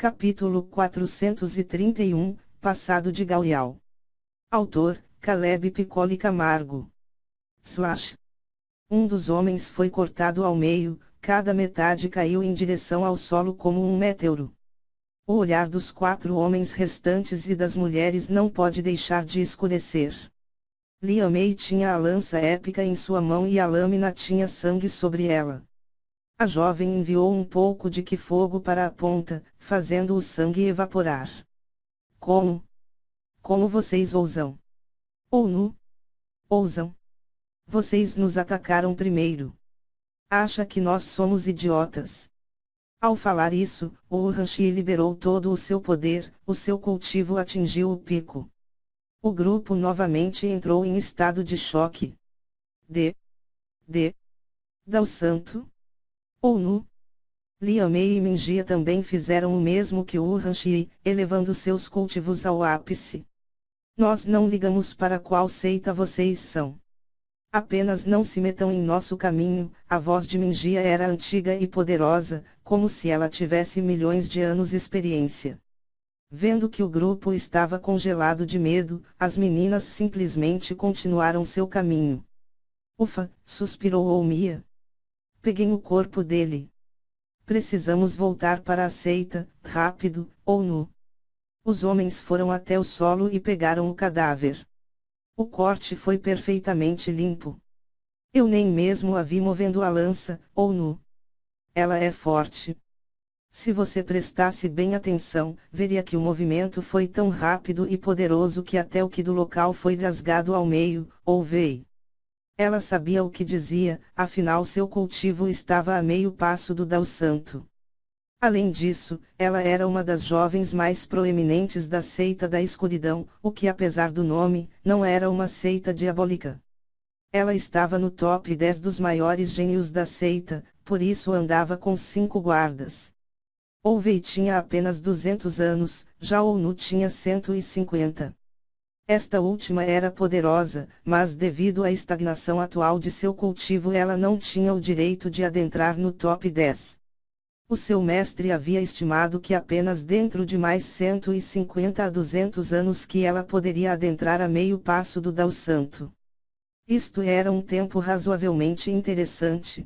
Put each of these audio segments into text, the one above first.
Capítulo 431, Passado de Galial. Autor, Caleb Piccoli Camargo. Um dos homens foi cortado ao meio, cada metade caiu em direção ao solo como um meteoro. O olhar dos 4 homens restantes e das mulheres não pode deixar de escurecer. Liam May tinha a lança épica em sua mão e a lâmina tinha sangue sobre ela. A jovem enviou um pouco de fogo para a ponta, fazendo o sangue evaporar. Como vocês ousam? Ousam. Vocês nos atacaram primeiro. Acha que nós somos idiotas? Ao falar isso, o Urhanshi liberou todo o seu poder, o seu cultivo atingiu o pico. O grupo novamente entrou em estado de choque. Dao Santo? Liam May e Mingia também fizeram o mesmo que o Urhanshi, elevando seus cultivos ao ápice. Nós não ligamos para qual seita vocês são. Apenas não se metam em nosso caminho. A voz de Mingia era antiga e poderosa, como se ela tivesse milhões de anos de experiência. Vendo que o grupo estava congelado de medo, as meninas simplesmente continuaram seu caminho. Ufa, suspirou Oumia. Peguem o corpo dele. Precisamos voltar para a seita, rápido, ou nu. Os homens foram até o solo e pegaram o cadáver. O corte foi perfeitamente limpo. Eu nem mesmo a vi movendo a lança, ou nu. Ela é forte. Se você prestasse bem atenção, veria que o movimento foi tão rápido e poderoso que até o que do local foi rasgado ao meio, ouvei. Ela sabia o que dizia, afinal seu cultivo estava a meio passo do Dao Santo. Além disso, ela era uma das jovens mais proeminentes da seita da escuridão, o que apesar do nome, não era uma seita diabólica. Ela estava no top 10 dos maiores gênios da seita, por isso andava com 5 guardas. Ouvei tinha apenas 200 anos, já Ounu tinha 150. Esta última era poderosa, mas devido à estagnação atual de seu cultivo ela não tinha o direito de adentrar no top 10. O seu mestre havia estimado que apenas dentro de mais 150 a 200 anos que ela poderia adentrar a meio passo do Dao Santo. Isto era um tempo razoavelmente interessante.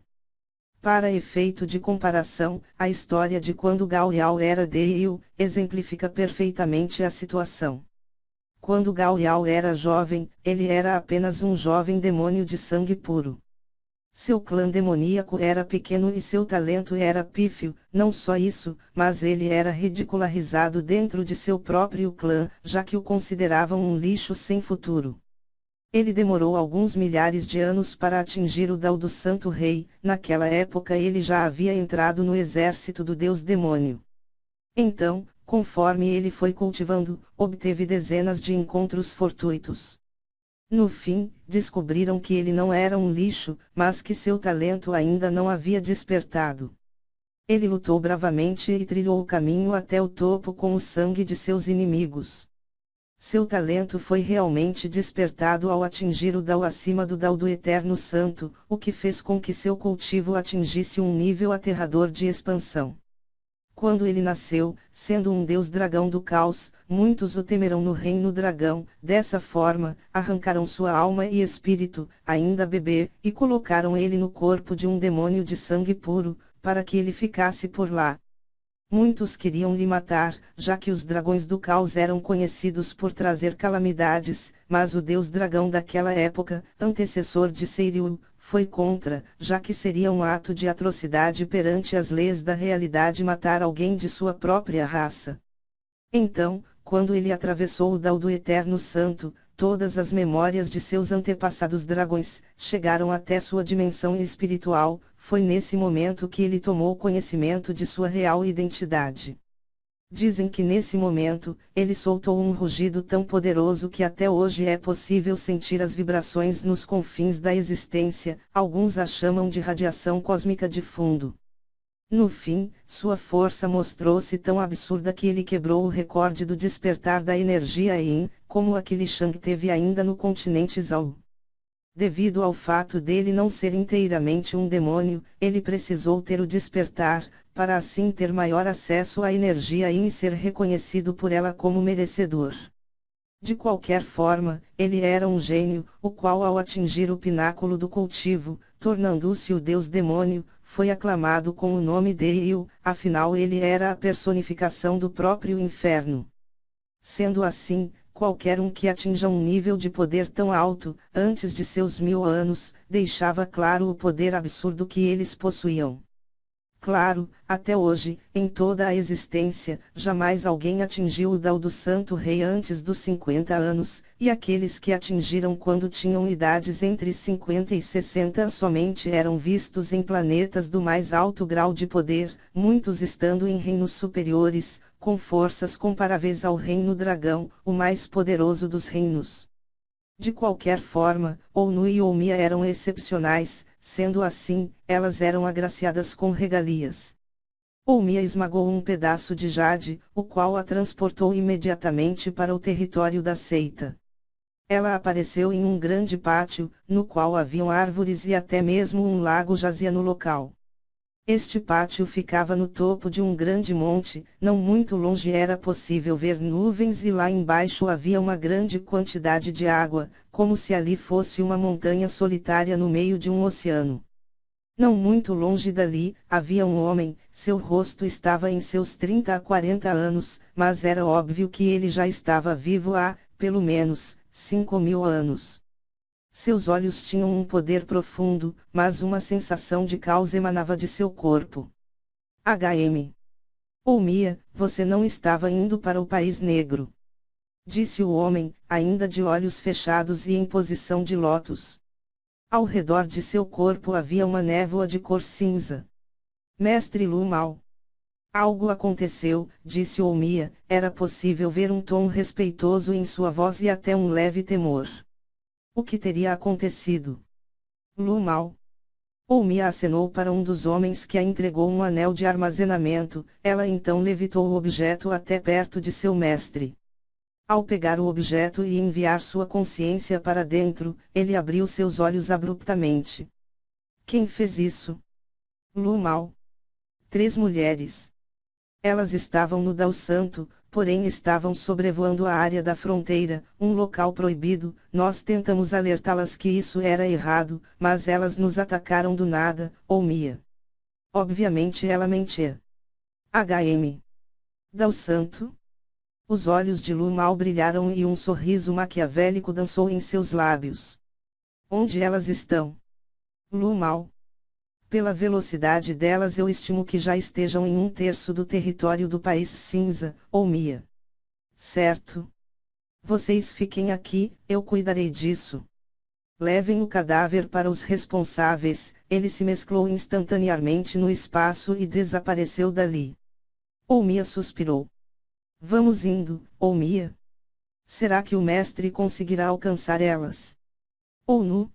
Para efeito de comparação, a história de quando Galial era Deiu, exemplifica perfeitamente a situação. Quando Galial era jovem, ele era apenas um jovem demônio de sangue puro. Seu clã demoníaco era pequeno e seu talento era pífio, não só isso, mas ele era ridicularizado dentro de seu próprio clã, já que o consideravam um lixo sem futuro. Ele demorou alguns milhares de anos para atingir o Dao do Santo Rei. Naquela época ele já havia entrado no exército do deus demônio. Então, conforme ele foi cultivando, obteve dezenas de encontros fortuitos. No fim, descobriram que ele não era um lixo, mas que seu talento ainda não havia despertado. Ele lutou bravamente e trilhou o caminho até o topo com o sangue de seus inimigos. Seu talento foi realmente despertado ao atingir o Dao acima do Dao do Eterno Santo, o que fez com que seu cultivo atingisse um nível aterrador de expansão. Quando ele nasceu, sendo um deus dragão do caos, muitos o temerão no reino dragão. Dessa forma, arrancaram sua alma e espírito, ainda bebê, e colocaram ele no corpo de um demônio de sangue puro, para que ele ficasse por lá. Muitos queriam lhe matar, já que os dragões do caos eram conhecidos por trazer calamidades, mas o deus dragão daquela época, antecessor de Seiriu, foi contra, já que seria um ato de atrocidade perante as leis da realidade matar alguém de sua própria raça. Então, quando ele atravessou o Dao do Eterno Santo, todas as memórias de seus antepassados dragões chegaram até sua dimensão espiritual. Foi nesse momento que ele tomou conhecimento de sua real identidade. Dizem que nesse momento, ele soltou um rugido tão poderoso que até hoje é possível sentir as vibrações nos confins da existência. Alguns a chamam de radiação cósmica de fundo. No fim, sua força mostrou-se tão absurda que ele quebrou o recorde do despertar da energia Yin, como aquele Shang teve ainda no continente Zhao. Devido ao fato dele não ser inteiramente um demônio, ele precisou ter o despertar, para assim ter maior acesso à energia e ser reconhecido por ela como merecedor. De qualquer forma, ele era um gênio, o qual ao atingir o pináculo do cultivo, tornando-se o deus demônio, foi aclamado com o nome de Il, afinal ele era a personificação do próprio inferno. Sendo assim, qualquer um que atinja um nível de poder tão alto, antes de seus 1000 anos, deixava claro o poder absurdo que eles possuíam. Claro, até hoje, em toda a existência, jamais alguém atingiu o Dao do Santo Rei antes dos 50 anos, e aqueles que atingiram quando tinham idades entre 50 e 60 somente eram vistos em planetas do mais alto grau de poder, muitos estando em reinos superiores, com forças comparáveis ao Reino Dragão, o mais poderoso dos reinos. De qualquer forma, Onu e Oumia eram excepcionais. Sendo assim, elas eram agraciadas com regalias. Oumia esmagou um pedaço de jade, o qual a transportou imediatamente para o território da seita. Ela apareceu em um grande pátio, no qual haviam árvores e até mesmo um lago jazia no local. Este pátio ficava no topo de um grande monte, não muito longe era possível ver nuvens e lá embaixo havia uma grande quantidade de água, como se ali fosse uma montanha solitária no meio de um oceano. Não muito longe dali, havia um homem, seu rosto estava em seus 30 a 40 anos, mas era óbvio que ele já estava vivo há, pelo menos, 5000 anos. Seus olhos tinham um poder profundo, mas uma sensação de caos emanava de seu corpo. Hm. Oumia, você não estava indo para o país negro. Disse o homem, ainda de olhos fechados e em posição de lótus. Ao redor de seu corpo havia uma névoa de cor cinza. Mestre Lu Mao. Algo aconteceu, disse Oumia, era possível ver um tom respeitoso em sua voz e até um leve temor. O que teria acontecido? Lu Mao. Oumia acenou para um dos homens que a entregou um anel de armazenamento, ela então levitou o objeto até perto de seu mestre. Ao pegar o objeto e enviar sua consciência para dentro, ele abriu seus olhos abruptamente. Quem fez isso? Lu Mao. 3 mulheres. Elas estavam no Dao Santo, porém estavam sobrevoando a área da fronteira, um local proibido. Nós tentamos alertá-las que isso era errado, mas elas nos atacaram do nada, Oumia. Obviamente ela mentia. Hm. Dao Santo? Os olhos de Lu Mao brilharam e um sorriso maquiavélico dançou em seus lábios. Onde elas estão? Lu Mao. Pela velocidade delas eu estimo que já estejam em 1/3 do território do país cinza, Oumia. Certo. Vocês fiquem aqui, eu cuidarei disso. Levem o cadáver para os responsáveis. Ele se mesclou instantaneamente no espaço e desapareceu dali. Oumia suspirou. Vamos indo, Oumia. Será que o mestre conseguirá alcançar elas? Ou nu?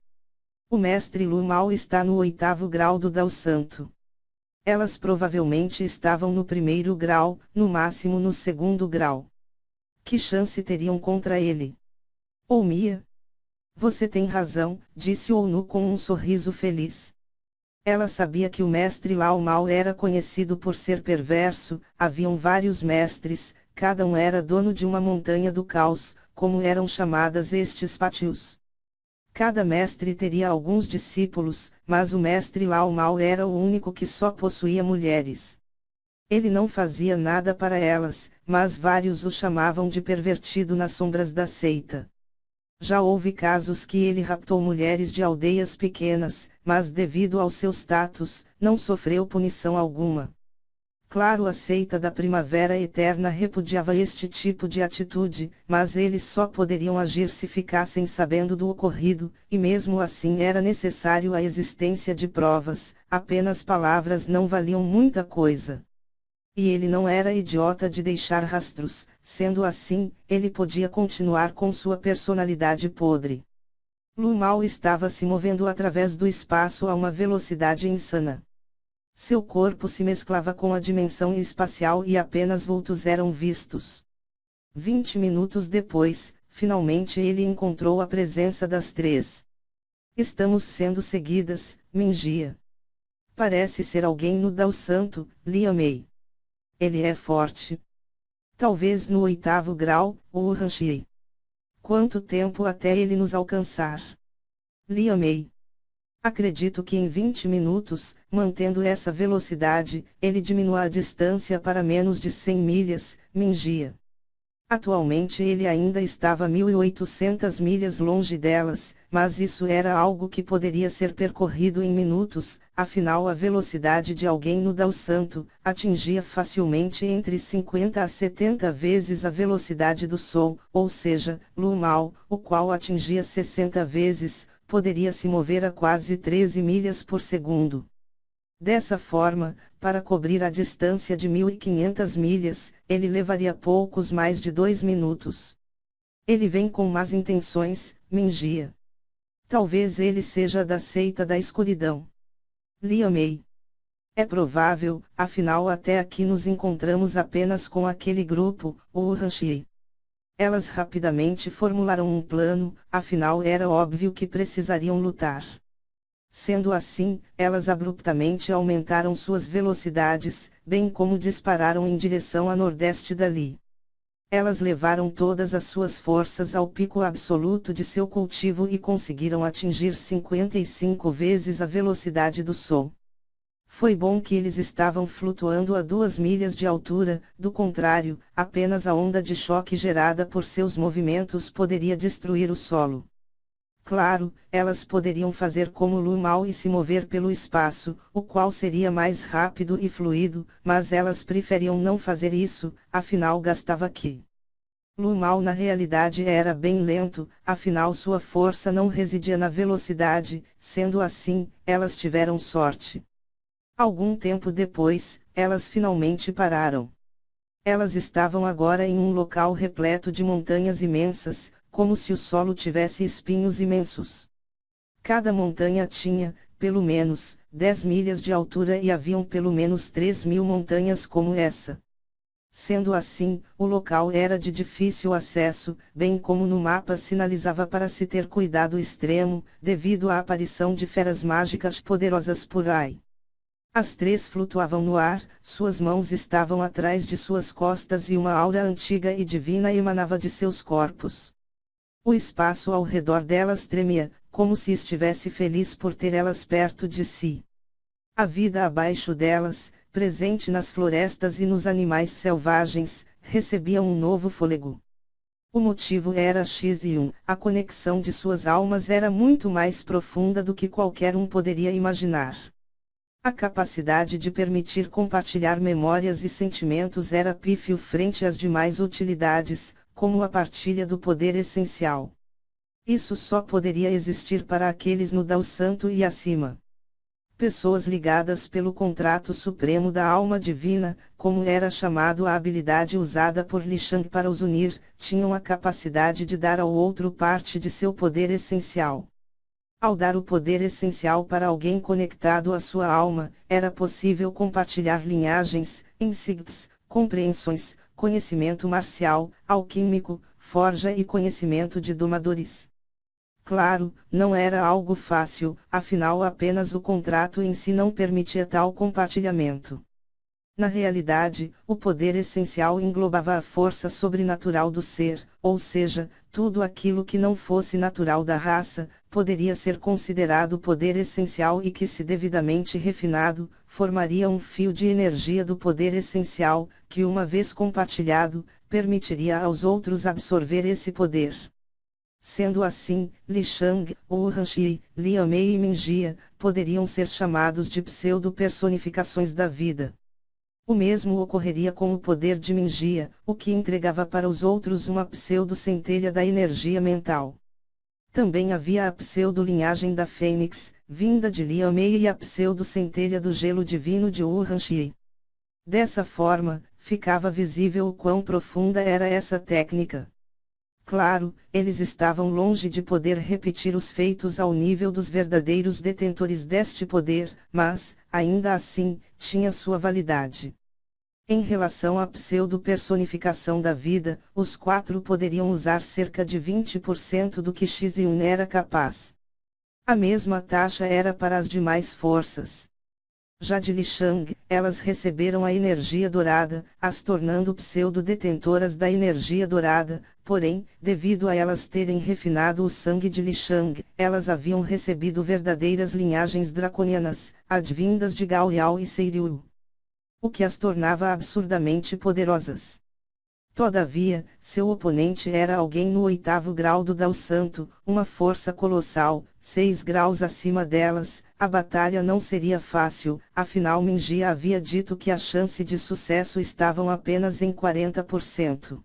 O mestre Lu Mao está no 8º grau do Dao Santo. Elas provavelmente estavam no 1º grau, no máximo no 2º grau. Que chance teriam contra ele? Oumia? Você tem razão, disse Onu com um sorriso feliz. Ela sabia que o mestre Lao Mao era conhecido por ser perverso, haviam vários mestres, cada um era dono de uma montanha do caos, como eram chamadas estes pátios. Cada mestre teria alguns discípulos, mas o mestre Lao Mao era o único que só possuía mulheres. Ele não fazia nada para elas, mas vários o chamavam de pervertido nas sombras da seita. Já houve casos que ele raptou mulheres de aldeias pequenas, mas devido ao seu status, não sofreu punição alguma. Claro, a seita da Primavera Eterna repudiava este tipo de atitude, mas eles só poderiam agir se ficassem sabendo do ocorrido, e mesmo assim era necessário a existência de provas, apenas palavras não valiam muita coisa. E ele não era idiota de deixar rastros, sendo assim, ele podia continuar com sua personalidade podre. Lu Mao estava se movendo através do espaço a uma velocidade insana. Seu corpo se mesclava com a dimensão espacial e apenas vultos eram vistos. 20 minutos depois, finalmente ele encontrou a presença das 3. Estamos sendo seguidas, Mingia. Parece ser alguém no Dao Santo, Li Mei. Ele é forte. Talvez no 8º grau, ou Hanshi. Quanto tempo até ele nos alcançar? Li Mei. Acredito que em 20 minutos, mantendo essa velocidade, ele diminua a distância para menos de 100 milhas, Minjia. Atualmente ele ainda estava 1.800 milhas longe delas, mas isso era algo que poderia ser percorrido em minutos, afinal a velocidade de alguém no Dao Santo atingia facilmente entre 50 a 70 vezes a velocidade do Sol, ou seja, Lu Mao, o qual atingia 60 vezes, poderia se mover a quase 13 milhas por segundo. Dessa forma, para cobrir a distância de 1.500 milhas, ele levaria poucos mais de 2 minutos. Ele vem com más intenções, Minjia. Talvez ele seja da seita da escuridão. Li Mei. É provável, afinal até aqui nos encontramos apenas com aquele grupo, o Hanshi. Elas rapidamente formularam um plano, afinal era óbvio que precisariam lutar. Sendo assim, elas abruptamente aumentaram suas velocidades, bem como dispararam em direção a nordeste dali. Elas levaram todas as suas forças ao pico absoluto de seu cultivo e conseguiram atingir 55 vezes a velocidade do Sol. Foi bom que eles estavam flutuando a 2 milhas de altura, do contrário, apenas a onda de choque gerada por seus movimentos poderia destruir o solo. Claro, elas poderiam fazer como Lu Mao e se mover pelo espaço, o qual seria mais rápido e fluido, mas elas preferiam não fazer isso, afinal gastava Qi. Lu Mao na realidade era bem lento, afinal sua força não residia na velocidade, sendo assim, elas tiveram sorte. Algum tempo depois, elas finalmente pararam. Elas estavam agora em um local repleto de montanhas imensas, como se o solo tivesse espinhos imensos. Cada montanha tinha, pelo menos, 10 milhas de altura e haviam pelo menos 3.000 montanhas como essa. Sendo assim, o local era de difícil acesso, bem como no mapa sinalizava para se ter cuidado extremo, devido à aparição de feras mágicas poderosas por aí. As três flutuavam no ar, suas mãos estavam atrás de suas costas e uma aura antiga e divina emanava de seus corpos. O espaço ao redor delas tremia, como se estivesse feliz por ter elas perto de si. A vida abaixo delas, presente nas florestas e nos animais selvagens, recebia um novo fôlego. O motivo era Xiziun, a conexão de suas almas era muito mais profunda do que qualquer um poderia imaginar. A capacidade de permitir compartilhar memórias e sentimentos era pífio frente às demais utilidades, como a partilha do poder essencial. Isso só poderia existir para aqueles no Dao Santo e acima. Pessoas ligadas pelo contrato supremo da alma divina, como era chamado a habilidade usada por Li Shang para os unir, tinham a capacidade de dar ao outro parte de seu poder essencial. Ao dar o poder essencial para alguém conectado à sua alma, era possível compartilhar linhagens, insights, compreensões, conhecimento marcial, alquímico, forja e conhecimento de domadores. Claro, não era algo fácil, afinal apenas o contrato em si não permitia tal compartilhamento. Na realidade, o poder essencial englobava a força sobrenatural do ser, ou seja, tudo aquilo que não fosse natural da raça, poderia ser considerado poder essencial e que, se devidamente refinado, formaria um fio de energia do poder essencial, que uma vez compartilhado, permitiria aos outros absorver esse poder. Sendo assim, Li Shang, Hanshi, Li Mei e Minjia, poderiam ser chamados de pseudo-personificações da vida. O mesmo ocorreria com o poder de Minjia, o que entregava para os outros uma pseudo-centelha da energia mental. Também havia a pseudo-linhagem da Fênix, vinda de Li Mei e a pseudo-centelha do gelo divino de Hanshi. Dessa forma, ficava visível o quão profunda era essa técnica. Claro, eles estavam longe de poder repetir os feitos ao nível dos verdadeiros detentores deste poder, mas, ainda assim, tinha sua validade. Em relação à pseudo-personificação da vida, os quatro poderiam usar cerca de 20% do que Xiziun era capaz. A mesma taxa era para as demais forças. Já de Lishang, elas receberam a energia dourada, as tornando pseudo-detentoras da energia dourada, porém, devido a elas terem refinado o sangue de Lishang, elas haviam recebido verdadeiras linhagens draconianas, advindas de Gaoyao e Seiryu, o que as tornava absurdamente poderosas. Todavia, seu oponente era alguém no 8º grau do Dao Santo, uma força colossal, 6 graus acima delas. A batalha não seria fácil, afinal Minjia havia dito que a chance de sucesso estavam apenas em 40%.